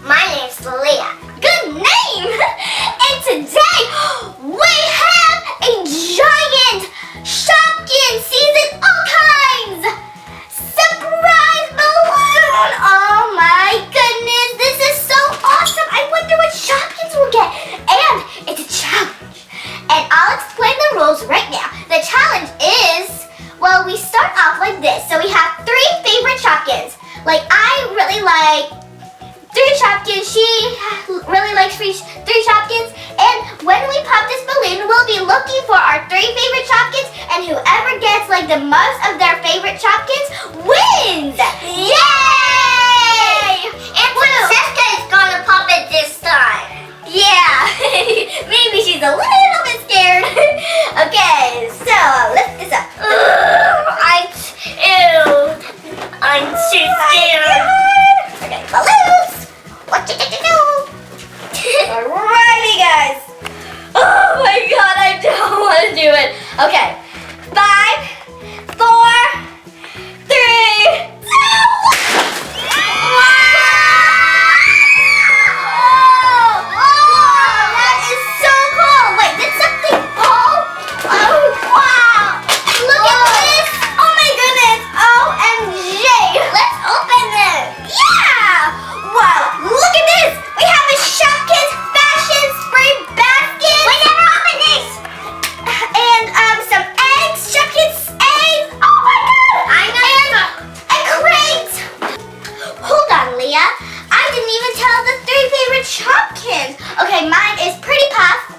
My name's Leah. Good name! And today, we have a giant Shopkins season all kinds surprise balloon! Oh my goodness, this is so awesome! I wonder what Shopkins will get. And it's a challenge. And I'll explain the rules right now. The challenge is, well, we start off like this. So we have 3 favorite Shopkins. Like, I really like 3 Shopkins, she really likes 3 Shopkins, and when we pop this balloon, we'll be looking for our 3 favorite Shopkins, and whoever gets like the most of their favorite Shopkins wins! Yay! And Francesca is gonna pop it this time. Yeah, maybe she's a little bit scared. Okay, so lift this up. I'm too scared. Okay, balloons. What you do? Alrighty, guys. Oh my God, I don't want to do it. Okay, 5, 4, 3, 2. That is so cool. Wait, did something fall? Oh wow! Look at this. Oh my goodness. OMG. Let's open it. Yeah! Wow, look at this! We have a Shopkins fashion spray basket! We never opened this! And some eggs, Shopkins eggs! Oh my God! I know. And a crate! Hold on, Leah. I didn't even tell the 3 favorite Shopkins. Okay, mine is Pretty Puff,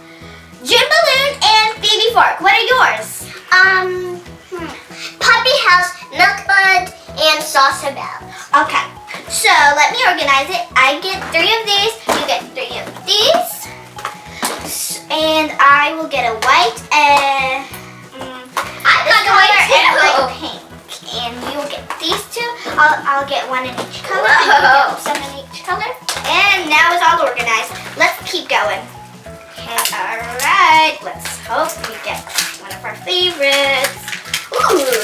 June Balloon, and Phoebe Fork. What are yours? Puppy House, Milk Bud, and Salsa Bell. Okay, so let me organize it. I get 3 of these, you get 3 of these, and I will get a white and I got the white and a light too. pink, and you will get these 2. I'll get 1 in each color, Whoa. and you get some in each color. And now it's all organized. Let's keep going. Okay, all right. Let's hope we get one of our favorites. Ooh.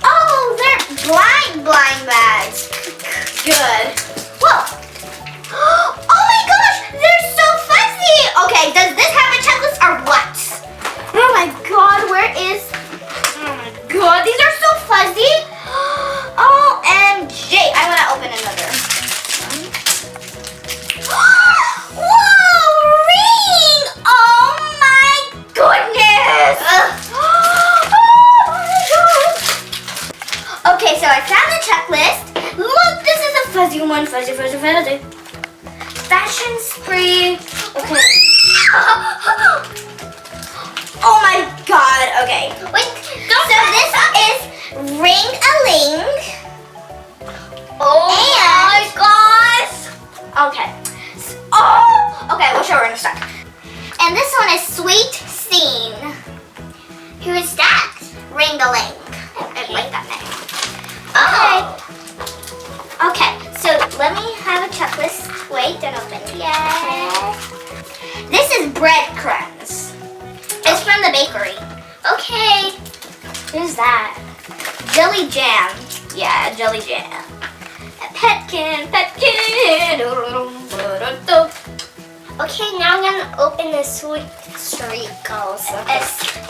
Oh, they're blind bags. Good. Whoa. Oh my gosh, they're so fuzzy. Okay, does this have a checklist or what? Oh my God, where is? Oh my God, these are so fuzzy. OMG, I want to open another. Whoa, ring! Oh my goodness. Okay, so I found the checklist. Look, this is a fuzzy one. Fuzzy. Fashion spree. Okay. Oh my God. Okay. Wait, So this is Ring-a-Ling. Oh my gosh. Okay. Oh. Okay, we'll show her in a sec. And this one is Sweet Scene. Who is that? Ring-a-Ling. I like that name. Oh. Okay, so let me have a checklist. Wait, don't open it yet. This is breadcrumbs. It's from the bakery. Okay. Who's that? Jelly jam. Yeah, jelly jam. A petkin. Okay, now I'm gonna open the sweet streak also. A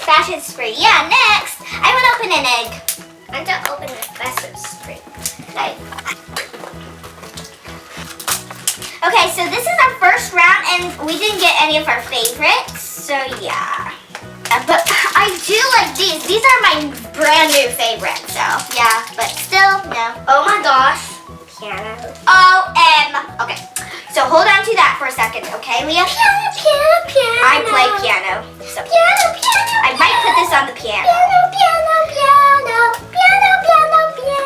fashion spree. Yeah, next. I want to open an egg. I'm gonna open the fashion streak. Okay, so this is our first round, and we didn't get any of our favorites, so yeah. But I do like these. These are my brand new favorites, so yeah. But still, no. Oh my gosh. Piano. Okay, so hold on to that for a second, okay, Leah? Piano. I play piano. So Piano. I might put this on the piano. Piano.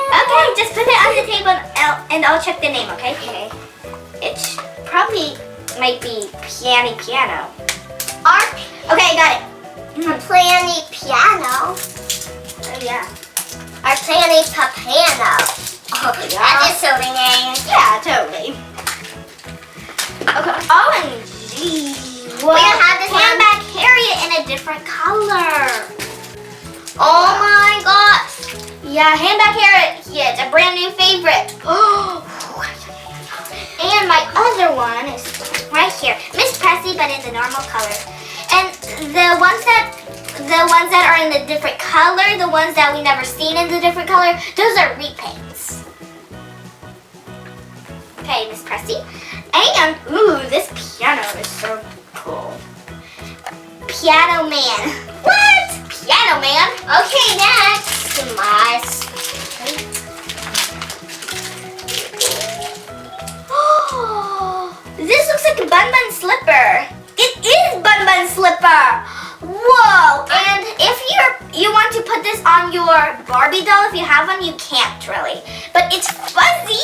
Okay, just put it on the table, and I'll check the name, okay? Okay. It probably might be piano. Okay, I got it. Planny piano. Oh, yeah. Our planny piano. Oh, Yeah. that is so name. Yeah, totally. Okay. OMG. We're gonna have this handbag Harriet in a different color. Oh my gosh. Yeah, handbag Harriet. Yeah, it's a brand new favorite. And my other one is right here. Miss Pressy, but in the normal color. And the ones that are in the different color, the ones that we never seen in the different color, those are repaints. Okay, Miss Pressy. And, ooh, this piano is so cool. Piano Man. What? Piano Man? Okay, next. My Oh, this looks like a Bun Bun slipper. It is Bun Bun slipper. Whoa! And if you want to put this on your Barbie doll, if you have one, you can't really. But it's fuzzy.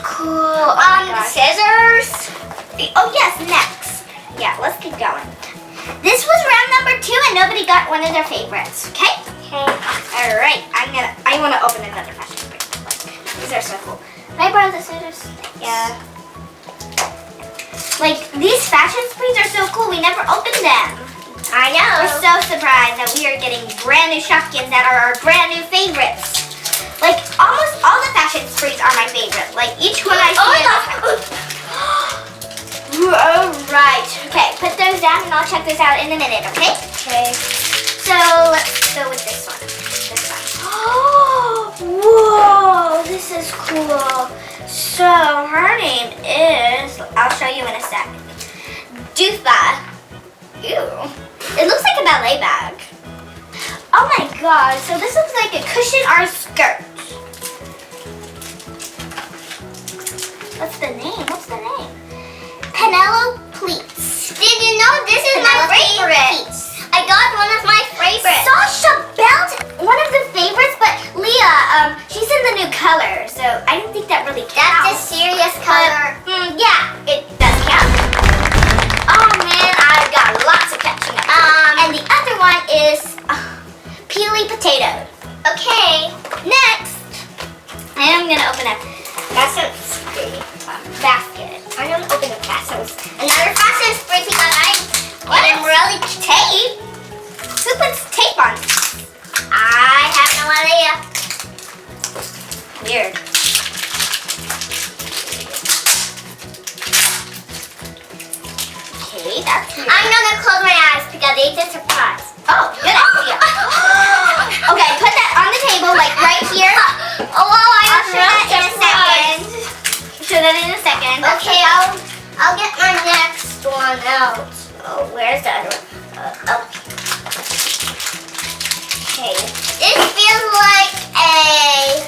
Cool. Oh my gosh. Scissors. Oh yes, next. Yeah, let's keep going. This was round number 2, and nobody got one of their favorites. Okay. Okay. All right. I want to open another fashion spring. These are so cool. Can I borrow the scissors? Yeah. Like, these fashion sprees are so cool. We never opened them. I know. We're so surprised that we are getting brand new Shopkins that are our brand new favorites. Like, almost all the fashion sprees are my favorite. Like, each one I see. Alright. Okay, put those down and I'll check this out in a minute, okay? Okay. So, let's go with this one. This one. Whoa, this is cool. So, her name is, I'll show you in a sec. Doofa. Ew. It looks like a ballet bag. Oh my god, so this looks like a cushion or a skirt. What's the name? Penelope Pleats. Did you know this is my favorite? I got one of my favorites. Sasha Belt, one of the favorites, but Leah, she's in the new color, so I don't think that really counts. That's a serious color. Yeah, it does count. Oh man, I've got lots of catching up. And the other one is peely potato. Okay. Next, I am gonna open a Fashion spree. basket. I'm gonna open a fashion. Another fashion spree because I'm really Tape? Who puts tape on? I have no idea. Weird. Okay, that's weird. I'm gonna close my eyes because it's a surprise. Oh, good idea. Okay, put that on the table, like right here. Oh, I'll show that in a second. Show that in a second. Okay, I'll get my next one out. Oh, where's the other one? Okay. This feels like a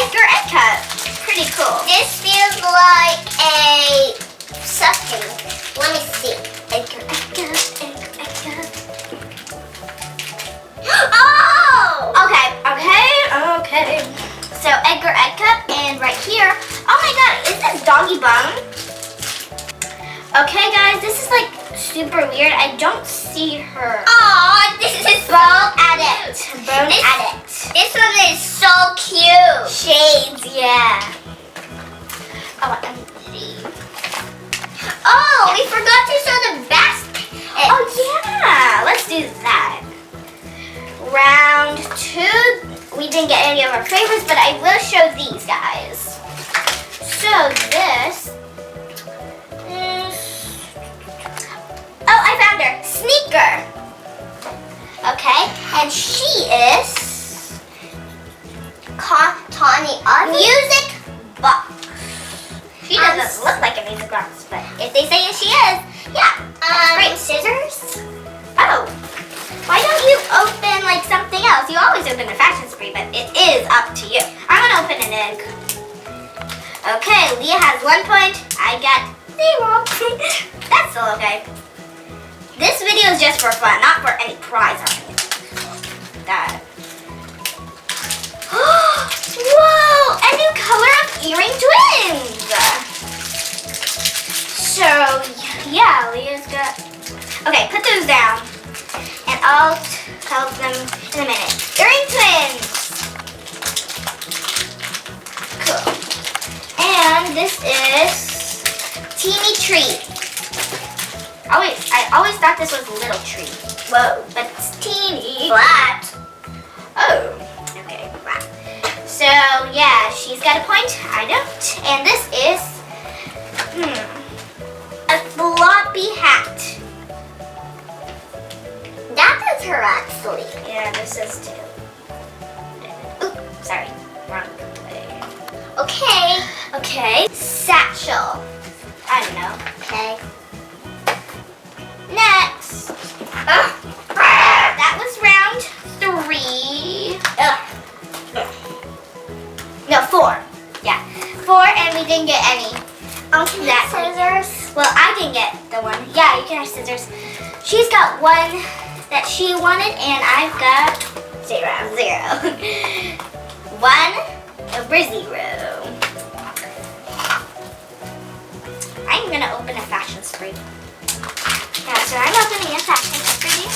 Edgar Egg Cup. Pretty cool. This feels like a something. Let me see. Edgar Egg Cup. Oh! Okay. So Edgar Egg Cup, and right here. Oh my god, is this Doggy Bone? Okay guys, this is like super weird. I don't see her. Oh, this is Bone Addict. Bone Addict. This one is so cute. Shades, yeah. Oh, let me see. Oh, we forgot to show the basket. Oh yeah, let's do that. Round 2, we didn't get any of our favorites, but I will show these guys. So this is, oh, I found her, Sneaker. Okay, and she is Tawny Ivy. Music Box. She doesn't look like a music box, but if they say she is, yeah. Great. Scissors. Oh, why don't you open like something else? You always open the fashion spree, but it is up to you. I'm gonna open an egg. Okay, Leah has 1 point. I got 0. That's still okay. This video is just for fun, not for any prize or anything. That. Whoa! A new color of earring twins. So yeah, Leah's got. Okay, put those down. And I'll tell them in a minute. Earring twins! Cool. And this is Teeny Tree. I always thought this was a little tree. Whoa, but it's teeny. Flat. Oh, okay, flat. So yeah, she's got a point. I don't. And this is satchel. I don't know. Okay. Next. That was round 3. No, 4. Yeah, 4, and we didn't get any. Can I have scissors? Well, I didn't get the one. Yeah, you can have scissors. She's got one that she wanted, and I've got 0. 1 over 0. I'm gonna open a fashion spray. Yeah, so I'm opening a fashion spray.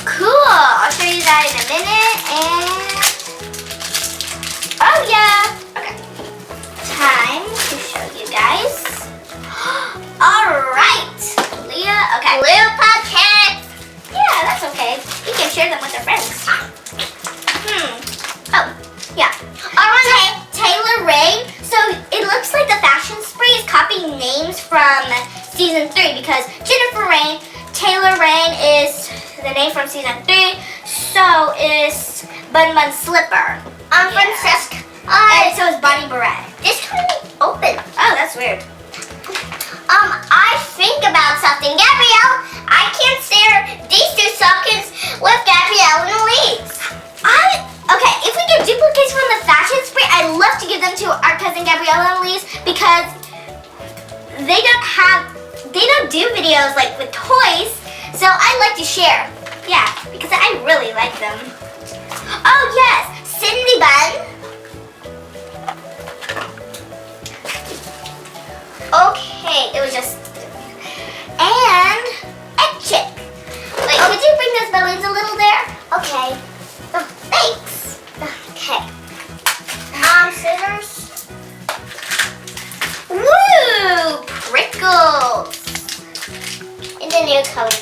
Cool! I'll show you that in a minute. And oh yeah! Okay. Time to show you guys. Alright! Leah, okay. Blue pocket. Yeah, that's okay. You can share them with your friends. Oh, yeah. Alright, Taylor Rain. So it looks like the fashion spray is copying names from season 3 because Jennifer Rain, Taylor Rain is the name from season 3. So is Bun Bun Slipper. Francesca. And so is Bonnie Beret. This can be open. Oh, that's weird. I think about something. Gabrielle, I can't share these 2 Shopkins with Gabrielle and Elise. Okay, if we get duplicates from the fashion spray, I'd love to give them to our cousin Gabriella and Elise because they don't do videos like with toys, so I like to share. Yeah, because I really like them. Oh yes, Cindy Bun. Okay, it was just and Egg Chick. Wait, could you bring those balloons a little there? Okay. Oh, thanks. Okay. Scissors. Woo! Prickles. In the new color.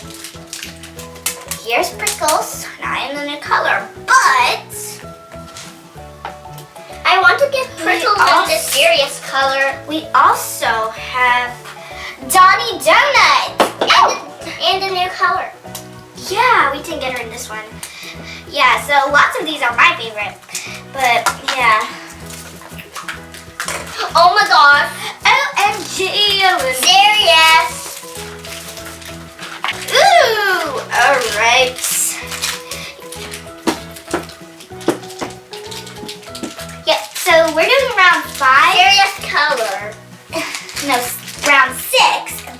Here's Prickles, not in the new color, but I want to get Prickles in the serious color. we also have Donnie Donuts. And the new color. Yeah, we didn't get her in this one. Yeah, so lots of these are my favorite, but yeah. Oh my god. OMG, Serious. Ooh, alright. Yeah, so we're doing round 5. Serious color. No, round 6.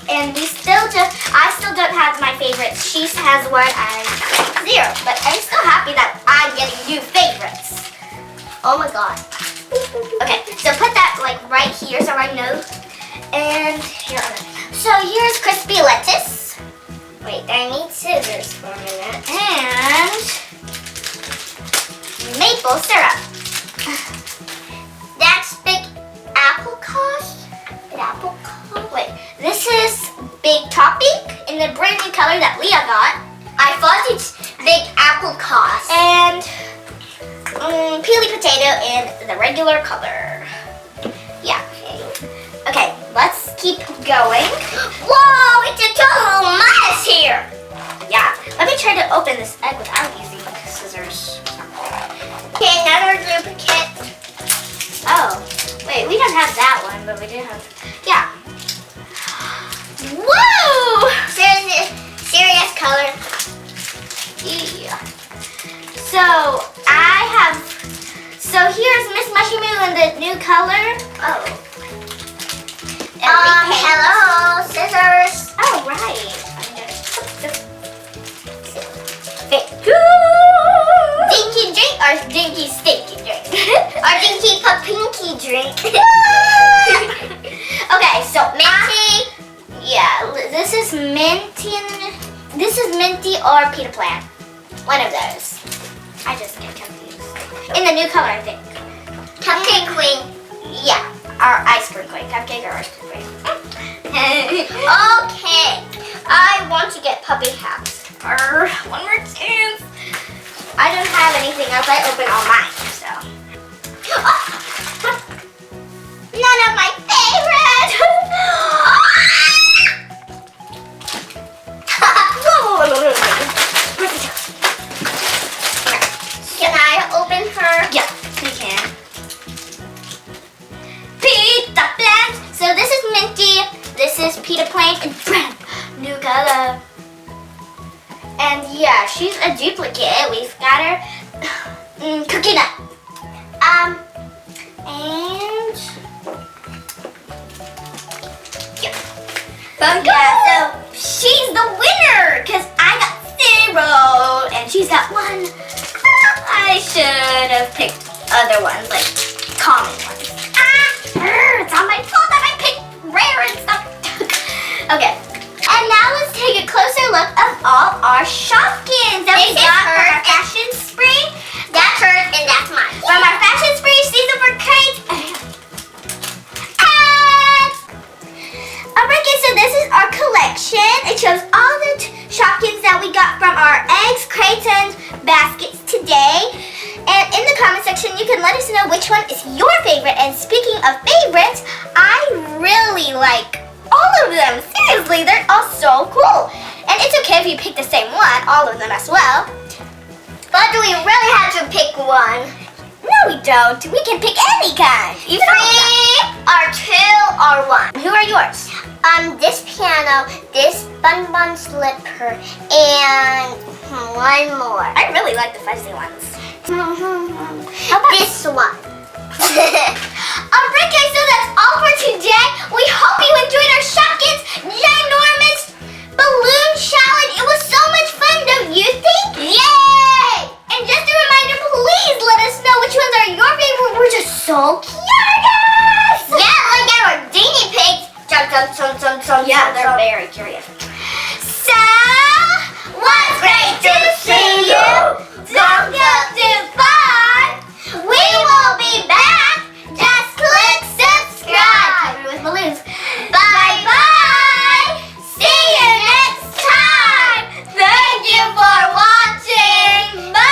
And I still don't have my favorites. She has one and 0. But I'm still happy that I'm getting new favorites. Oh my god. Okay, so put that like right here so I know. And here. So here's crispy lettuce. Wait, I need scissors for a minute. And maple syrup. That's big apple cost. Big apple cost. Wait, this is big topping in the brand new color that Leah got. I thought it's big apple cost. And peely potato in the regular color. Yeah. Okay, let's keep going. Whoa, it's a total mess here. Yeah, let me try to open this egg without using scissors. Okay, another duplicate. Oh, wait, we don't have that one, but we do have, yeah. Woo! Serious color. Yeah. So here's Miss Mushy Moo in the new color. Oh. Hello, scissors. Oh, right. Dinky drink or dinky stinky drink? Or dinky pinky drink. Okay, so minty. Yeah, this is minty. This is minty or Peter Pan. One of those. I just get confused. In the new color, I think. Cupcake queen. Yeah, our ice cream queen. Cupcake or ice cream queen. Okay, I want to get puppy hats. One more chance. I don't have anything else. I open all mine, so. None of my favorite. Can I open her? Yeah, you can. she's a duplicate. We've got her cookie nut. And yeah, so she's the winner because I got 0 and she's got 1. I should have picked other ones, like common ones. It's on my fault that I picked rare and stuff. Okay, and now let's take a closer look of all our Shopkins that we got for our fashion spree. That's hers and that's mine. From our fashion spree season for crates. Alright guys, so this is our collection. It shows all the Shopkins that we got from our eggs, crates, and baskets today. And in the comment section, you can let us know which one is your favorite. And speaking of favorites, I really like all of them. Seriously, they're all so cool. And it's okay if you pick the same one, all of them as well. But do we really have to pick one? No, we don't. We can pick any kind. 3 or 2 or 1. Who are yours? This piano, this bun bun slipper, and one more. I really like the fuzzy ones. How about this one? Alright guys, so that's all for today. We hope you enjoyed our Shopkins ginormous balloon challenge. It was so much fun, don't you think? Yay! And just a reminder, please let us know which ones are your favorite. We're just so curious. Yeah, like our guinea pigs. Yeah, they're very curious. So, what's great to see you? Don't go too far. We will be back. Just click subscribe. With balloons. Bye bye. See you next time. Thank you for watching. Bye.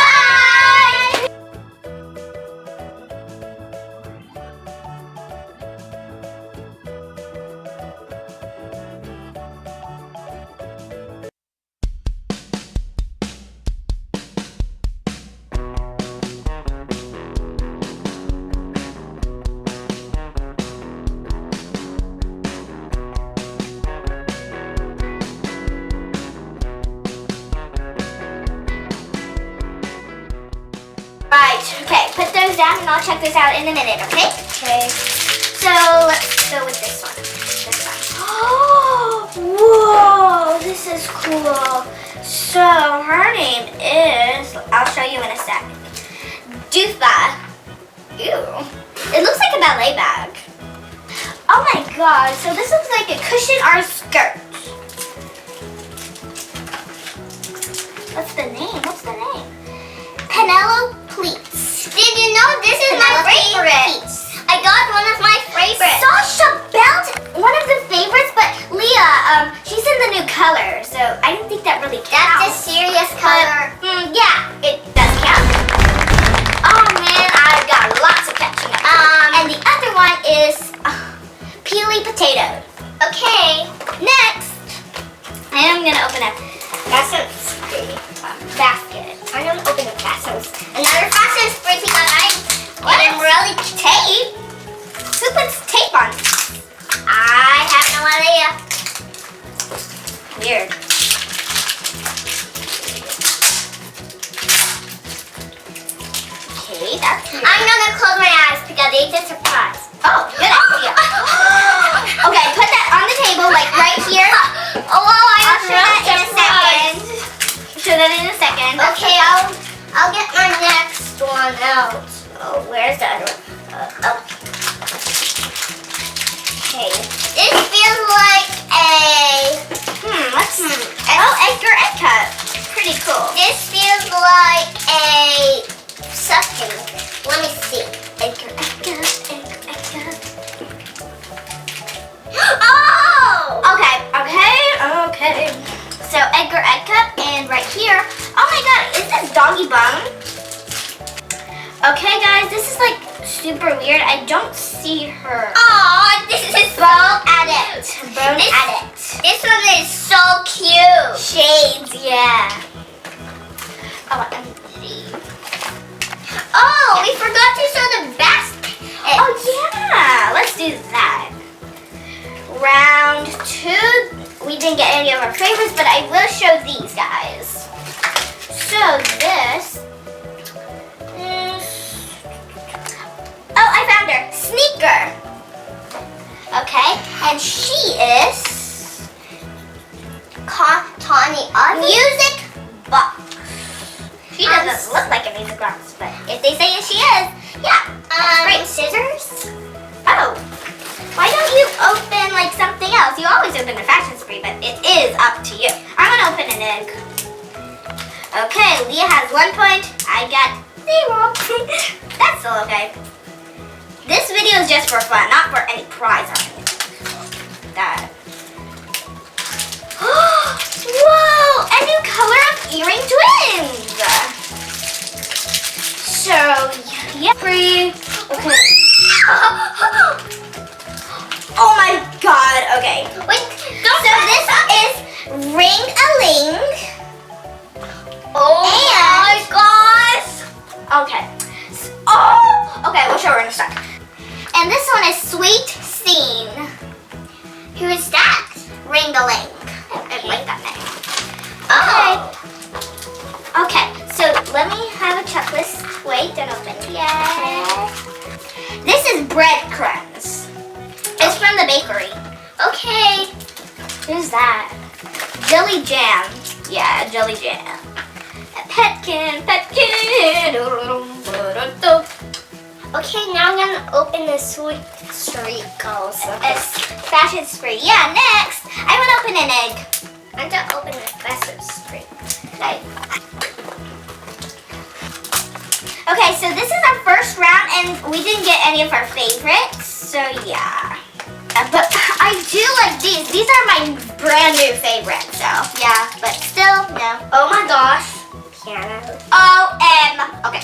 Right, okay, put those down and I'll check this out in a minute, okay? Okay. So let's go with this one. This one. Oh, whoa, this is cool. So her name is, I'll show you in a sec. Doofa. Ew. It looks like a ballet bag. Oh my god, so this looks like a cushion or a skirt. What's the name? What's the name? Penelope Pleats. Did you know this is my favorite? I got one of my favorites. Sasha Belt, one of the favorites, but Leah, she's in the new color, so I didn't think that really counts. That's a serious color. Yeah, it does count. Oh man, I've got lots of catching up. And the other one is peely potato. Okay. Next, I am gonna open up Gasson's basket. I'm gonna open the Gasson's. Another Gasson's pretty guys. What? And really Tape? Who puts tape on? I have no idea. Weird. Okay, that's weird. I'm gonna close my eyes because it's a surprise. Oh, good idea. Okay, put that on the table, like right here. Oh, well, I'll show that in a second. Show that in a second. Okay, I'll get my next one out. Oh, where's the other one? Okay. This feels like a... Edgar Egg Cup. Pretty cool. This feels like a something. Let me see. Edgar Egg Cup. Oh! Okay. So Edgar Egg Cup, and right here, oh my god, is this Doggy Bone? Okay guys, this is like super weird. I don't see her. Oh, this is Bone Addict. Bone Addict. This one is so cute. Shades, yeah. Oh, and oh, we forgot to show the basket. Oh yeah, let's do that. Round 2. We didn't get any of our favorites, but I will show these guys. So this is... Oh, I found her. Sneaker. Okay, and she is Tawny Ivy. music box. She doesn't look like a music box, but if they say she is, yeah. Great scissors. Oh, why don't you open like something else? You always open the fashion spree, but it is up to you. I'm gonna open an egg. Okay, Leah has 1 point. I got 0. That's still okay. This video is just for fun, not for any prize or anything. That. Whoa! A new color of earring twins. So yeah, free. Okay. Oh my God. Okay. Wait, So this is ring-a-ling. Oh my gosh. Okay. Oh. Okay. We'll show her in a sec. And this one is Sweet Scene. Who is that? Ring-a-ling. I like that name. Oh. Okay, so let me have a checklist. Wait, don't open yet. This is breadcrumbs. It's from the bakery. Okay. Who's that? Jelly jam. Yeah, jelly jam. Petkin. Okay, now I'm gonna open the sweet treacles. Fashion spree. Yeah, next. I want to open an egg. I'm gonna open the festive spree. Okay. Okay, so this is our first round, and we didn't get any of our favorites. So yeah. But I do like these. These are my brand new favorites. So yeah, but still no. Oh my gosh. Piano. Okay.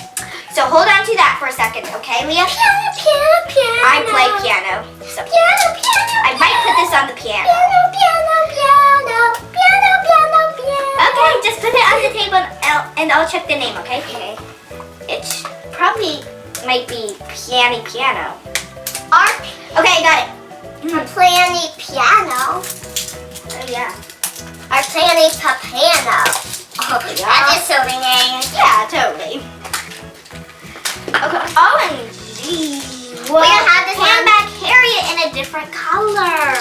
So hold on to that for a second, okay, Leah? Piano. I play piano. So Piano. I might put this on the piano. Piano. Okay, just put it on the table and I'll check the name, okay? Okay. It probably might be piano. Our Okay, got it. Planny piano. Oh, yeah. Our Planny piano. Oh, Yeah. that is so ringing. Yeah, totally. Okay. OMG. We're gonna have this handbag Harriet in a different color.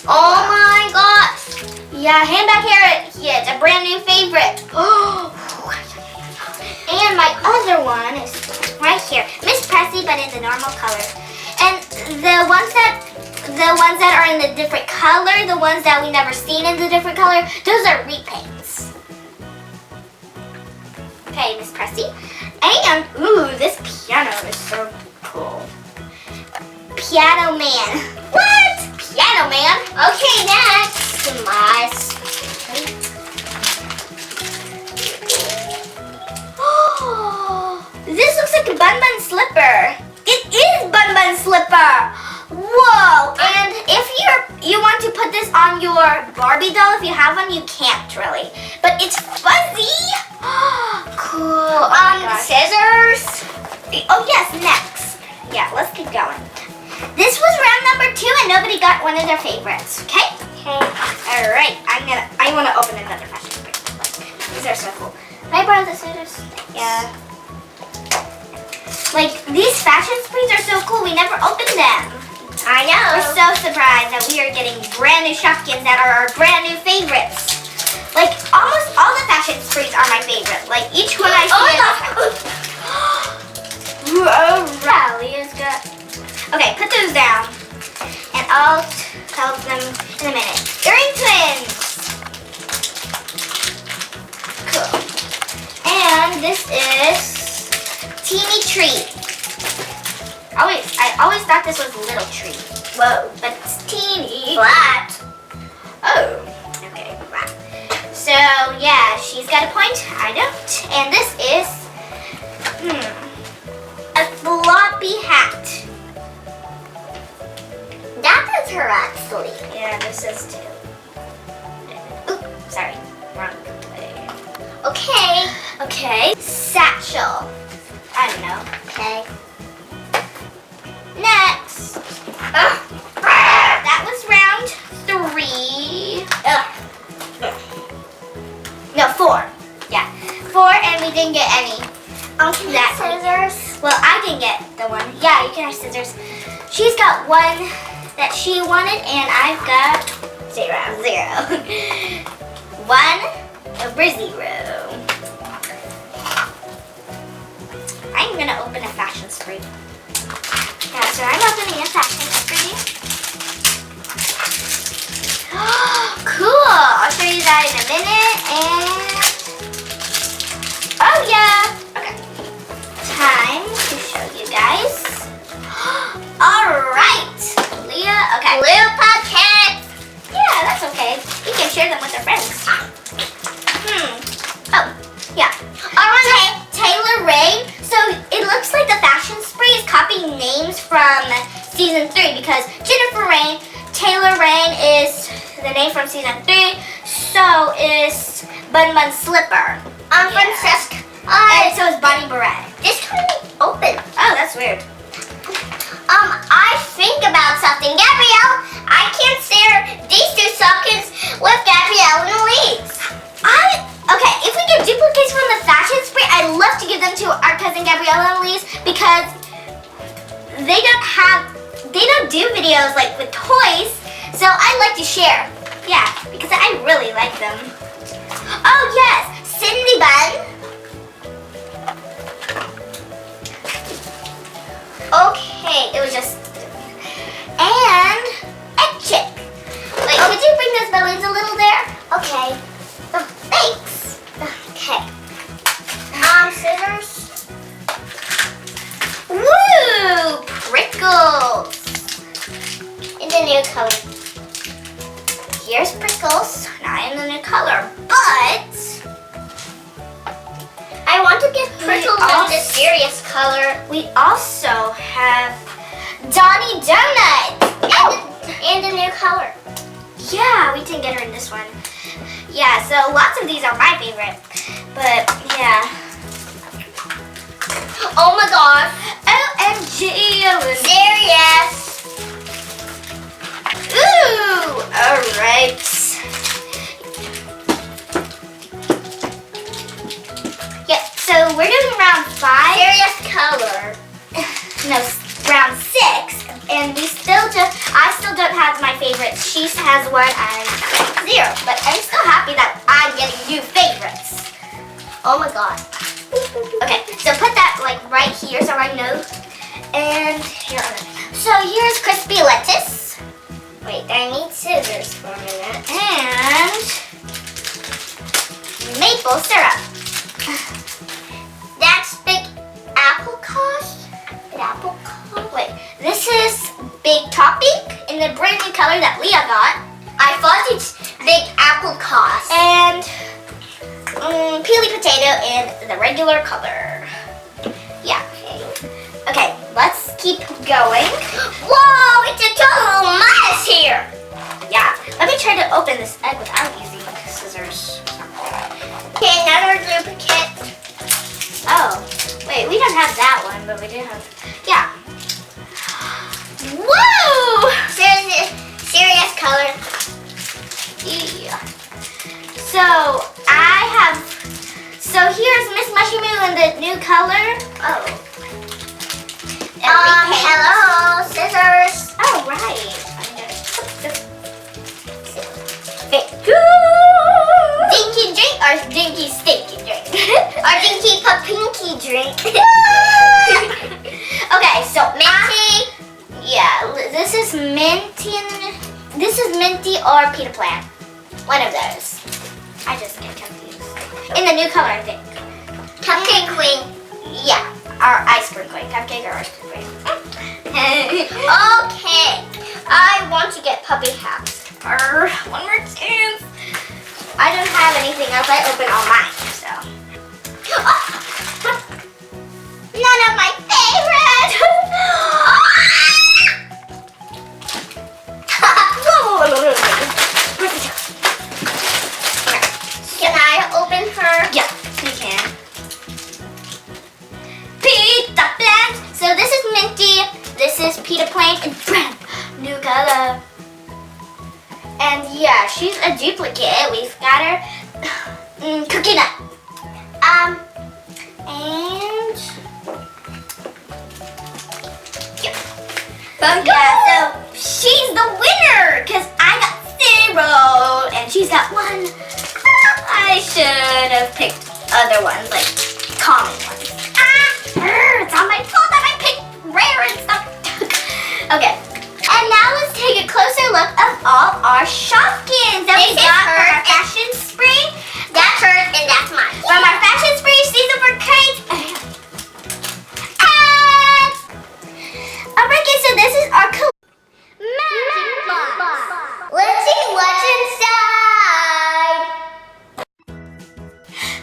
Oh my gosh. Yeah, handbag Harriet. Yeah, it's a brand new favorite. And my other one is right here, Miss Pressy, but in the normal color. And the ones that are in the different color, the ones that we never seen in the different color, those are repaints. Okay, Miss Pressy. And ooh, this piano is so cool. Piano Man. What? Piano Man? Okay, next. My This looks like a Bun Bun slipper. It is Bun Bun slipper. Whoa! And if you want to put this on your Barbie doll, if you have one, you can't really. But it's fuzzy. Cool. Oh my gosh. scissors. Oh yes, next. Yeah, let's keep going. This was round number 2, and nobody got one of their favorites. Okay. Okay. All right. I want to open another fashion spree. These are so cool. Can I borrow the scissors? Yeah. Like, these fashion sprees are so cool. We never opened them. I know. We're so surprised that we are getting brand new Shopkins that are our brand new favorites. Like, almost all the fashion sprees are my favorite. Like, each one I see Oh my is gosh. Wow, Leah's got... Okay, put those down. And I'll tell them in a minute. Earring twins! Cool. And this is Teeny Tree. I always thought this was a little tree. Whoa, but it's teeny. Flat. Oh, okay, flat. So yeah, she's got a point. I don't. And this is a floppy hat. That is her actually. Yeah, this is too. Oop, sorry, wrong way. Okay. Okay, satchel. I don't know. Okay. Next. That was round 3. No, 4. Yeah. she's got one that she wanted, and I've got 0. 1/0. I'm gonna open a fashion spree. Yeah, so I'm opening a fashion spree. Cool! I'll show you that in a minute. And oh yeah! Okay. Time to show you guys. Alright! Leah, okay. Blue pockets. Yeah, that's okay. You can share them with your friends. Oh, yeah. Alright. Taylor Rain. So it looks like the fashion spree is copying names from season 3 because Jennifer Rain, Taylor Rain is the name from season 3. So is Bun Bun Slipper. Francesca. And so is Bonnie Beret. This can be open. Oh, that's weird. I think about something. Gabrielle, I can't share these 2 Shopkins with Gabrielle and Elise. Okay, if we get duplicates from the fashion spree, I'd love to give them to our cousin Gabriella and Elise because they don't do videos like with toys, so I'd like to share. Yeah, because I really like them. Oh yes, Cindy Bun. Okay, it was just and Egg Chick. Wait, could you bring those balloons a little there? Okay. Oh, thanks. Okay. Scissors. Woo! Prickles. In the new color. Here's Prickles, not in the new color, but I want to get Prickles in also- the serious color. we also have Donnie Donut. And the new color. Yeah, we didn't get her in this one. Yeah, so lots of these are my favorite, but yeah. Oh my gosh. OMG, Serious. Ooh, alright. Yeah, so we're doing round 5. Serious color. No, round 6, and I still don't have my favorites. She has one, I have 0, but I'm still happy that I'm getting new favorites. Oh my god. Okay, so put that like right here so I know. And here, so here's crispy lettuce. Wait, I need scissors for a minute. And maple syrup. That's big apple cost. Big apple cost. Wait, this is big topping in the brand new color that Leah got. I thought it's big apple cost. And peely potato in the regular color. Yeah. Okay, let's keep going. Whoa, it's a total mess here. Yeah, let me try to open this egg without using scissors. Okay, another duplicate. Oh, wait, we don't have that one, but we do have, yeah. Woo! Serious color. Yeah. So here's Miss Mushy Moo in the new color. Oh. Hello, scissors. Oh, right. I'm gonna put this. Dinky drink or dinky stinky drink? Or dinky pinky drink. Okay, so Minty. yeah, this is minty and this is minty or pita plant. One of those. I just get confused. In the new color, I think. Cupcake queen. Yeah, our ice cream queen. Cupcake or ice cream queen. Okay, I want to get puppy hats. One more chance. I don't have anything else. I open all mine, so. None of my favorite. Can I open her? Yeah, you can. Pita plant. So this is minty. This is pita plant and brand new color. And yeah, she's a duplicate. We've got her cookie nut. And yeah. Yeah, so she's the winner because I got 0 and she's got 1. I should have picked other ones, like common ones. It's on my fault that I picked rare and stuff. Okay, and now let's take a closer look of all our Shopkins that we This is got for our hers. fashion spree. That's hers and that's mine. From our fashion spree season for crates. Alright guys, so this is our magic box. Let's see what's inside.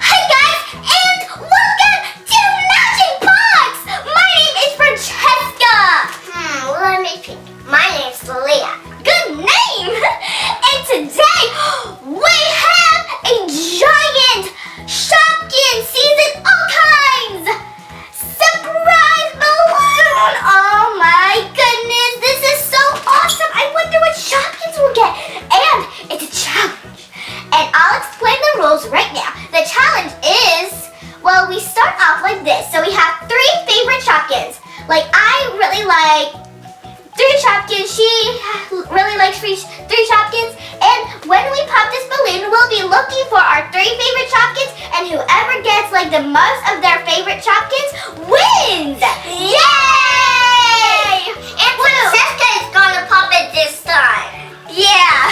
Hi guys, and welcome to Magic Box! My name is Francesca. Let me pick. My name's Leah. Good name! And today, we have a giant Shopkins season all kinds surprise balloon! Oh my goodness, this is so awesome! I wonder what Shopkins will get. And it's a challenge. And I'll explain the rules right now. The challenge is, well, we start off like this. So we have 3 favorite Shopkins. Like, I really like 3 Shopkins. She really likes 3 Shopkins. And when we pop this balloon, we'll be looking for our 3 favorite Shopkins. And whoever gets like the most of their favorite Shopkins wins! Yay! And Francesca is gonna pop it this time. Yeah,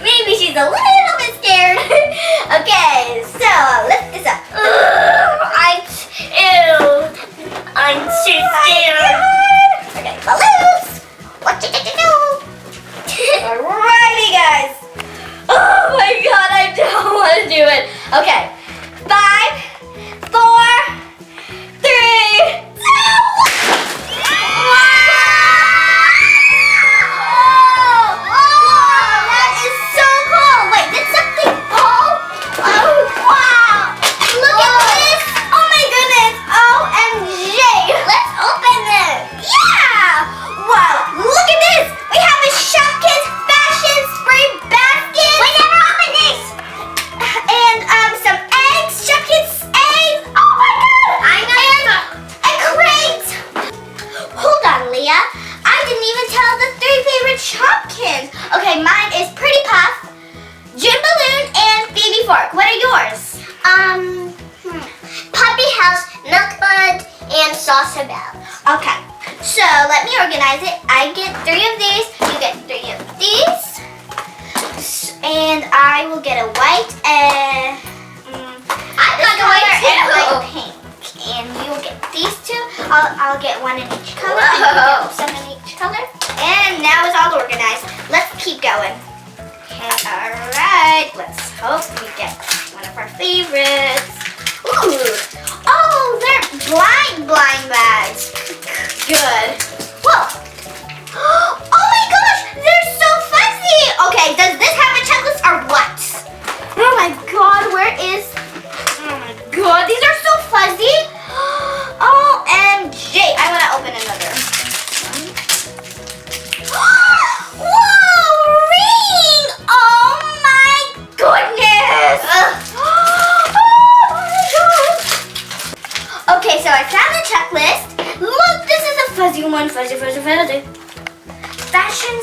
maybe she's a little bit scared. Okay, so lift this up. I'm too scared. Okay, balloons. What did you do? Alrighty, guys. Oh my God, I don't want to do it. Okay, 5, 4, 3, 2. That is so cool. Wait, did something fall? Oh, wow. Look at this. Oh my goodness. OMG. Let's open this. Yeah. Wow, look at this. We have a Shopkins fashion spray basket. We never opened this. And some eggs. Shopkins eggs. Oh my God. I know. A crate. Hold on, Leah. I didn't even tell the 3 favorite Shopkins. Okay, mine is Pretty Puff, Jim Balloon, and Phoebe Fork. What are yours? Puppy House, Milk Bud, and Salsa Bells. Okay, so let me organize it. I get 3 of these. You get 3 of these. And I will get a white and I got a white and too. white pink. And you will get these 2. I'll get 1 in each color. Whoa. And you'll get some in each color. And now it's all organized. Let's keep going. Okay, alright. Let's hope we get one of our favorites. Ooh. Oh, they're blind bags. Good. Whoa. Oh my gosh, they're so fuzzy. Okay, does this have a checklist or what? Oh my God, where is... Oh my God, these are so fuzzy. OMG, I want to open another. Whoa, ring! Oh my goodness. Oh my God. Okay, so I found the checklist. Look, this is a fuzzy one. Fuzzy. Fashion